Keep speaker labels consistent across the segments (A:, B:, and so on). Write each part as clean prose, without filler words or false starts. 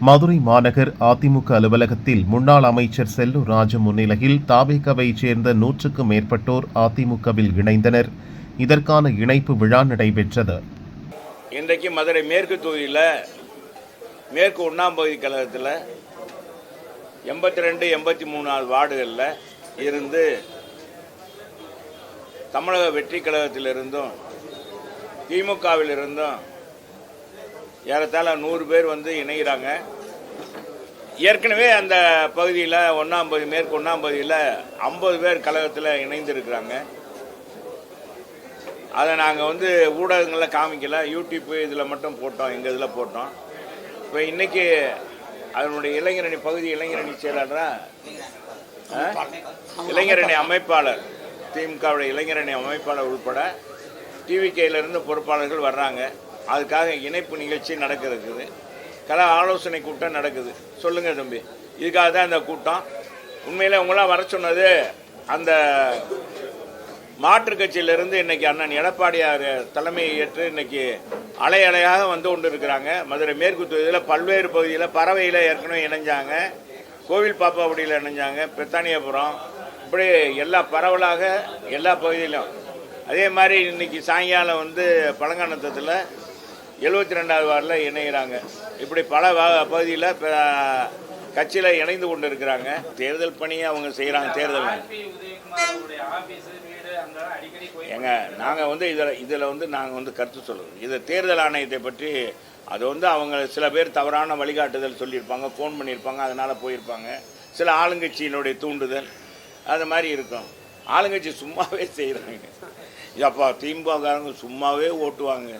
A: மதுரை மாநகர் அதிமுக அலுவலகத்தில் முன்னாள் அமைச்சர் செல்லூர் ராஜு முன்னிலையில் தாவேகாவைச் சேர்ந்த 100க்கும் மேற்பட்டோர் அதிமுகவில் இணைந்தனர். இதற்கான இணைப்பு விழா நடைபெற்றது.
B: இன்றைக்கு மதுரை மேற்கு தொகுதியில் மேற்கு 1ஆம் பகுதி கழகத்தில் 82, 83 வார்டுகளில் இருந்து தமிழக வெற்றி கழகத்திலிருந்தும் திமுகவில் இருந்தும் ஏறத்தாழ 100 பேர் இணைகிறாங்க. ஏற்கனவே அந்த பகுதியில் 1ஆம் பகுதி மேற்கு 1ஆம் பகுதியில் 50 பேர் கழகத்தில் இணைந்திருக்கிறாங்க. அதை நாங்கள் ஊடகங்களில் காமிக்கல, யூடியூப் இதில் மட்டும் போட்டோம், எங்கள் இதில் போட்டோம். இப்போ இன்றைக்கி அதனுடைய இளைஞரணி பகுதி இளைஞரணி செயலாளராக இளைஞரணி அமைப்பாளர் திமுகவுடைய இளைஞரணி அமைப்பாளர் உட்பட டிவிகேயிலிருந்து பொறுப்பாளர்கள் வர்றாங்க. அதுக்காக இணைப்பு நிகழ்ச்சி நடக்கிறது. கழக ஆலோசனை கூட்டம் நடக்குது. சொல்லுங்கள் தம்பி, இதுக்காக தான் இந்த கூட்டம். உண்மையில் உங்களாம் வர சொன்னது அந்த மாற்றுக் கட்சியிலிருந்து இன்றைக்கி அண்ணன் எடப்பாடியார் தலைமையை ஏற்று இன்றைக்கி அலை அலையாக கொண்டு இருக்கிறாங்க. மதுரை மேற்கு தொகுதியில் பல்வேறு பகுதியில் பறவையில் ஏற்கனவே இணைஞ்சாங்க, கோவில் பாப்பாவடியில் இணைஞ்சாங்க, பெத்தானியபுரம், இப்படி எல்லா பரவலாக எல்லா பகுதியிலும். அதே மாதிரி இன்றைக்கி சாயங்காலம் பழங்கானத்தத்தில் 72வது வார்டில் இணைகிறாங்க. இப்படி பல பகுதியில் கட்சியில் இணைந்து கொண்டு இருக்கிறாங்க. தேர்தல் பணியை அவங்க செய்கிறாங்க. தேர்தல் ஏங்க நாங்கள் இதில் நாங்கள் கருத்து சொல்லுவோம். இது தேர்தல் ஆணையத்தை பற்றி அது அவங்க சில பேர் தவறான வழிகாட்டுதல் சொல்லியிருப்பாங்க, ஃபோன் பண்ணியிருப்பாங்க, அதனால் போயிருப்பாங்க. சில ஆளுங்கட்சியினுடைய தூண்டுதல் அது மாதிரி இருக்கும். ஆளுங்கட்சி சும்மாவே செய்கிறாங்க. அப்பா திமுககாரங்க சும்மாவே ஓட்டுவாங்க.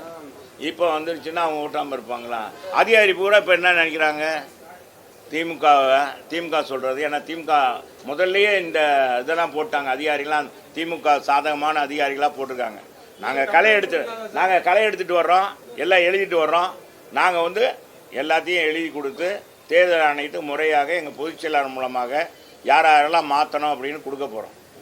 B: இப்போ வந்துருச்சுன்னா அவங்க ஓட்டாமல் இருப்பாங்களா? அதிகாரி பூரா இப்போ என்ன நினைக்கிறாங்க? திமுக சொல்கிறது. ஏன்னா திமுக முதல்லையே இந்த இதெல்லாம் போட்டாங்க. அதிகாரிகளாம் திமுக சாதகமான அதிகாரிகளாக போட்டிருக்காங்க. நாங்கள் களை எடுத்துகிட்டு வர்றோம், எல்லாம் எழுதிட்டு வர்றோம். நாங்கள் எல்லாத்தையும் எழுதி கொடுத்து தேர்தல் ஆணையத்துக்கு முறையாக எங்கள் பொதுச் செயலாளர் மூலமாக யாரெல்லாம் மாற்றணும் அப்படின்னு கொடுக்க போகிறோம்.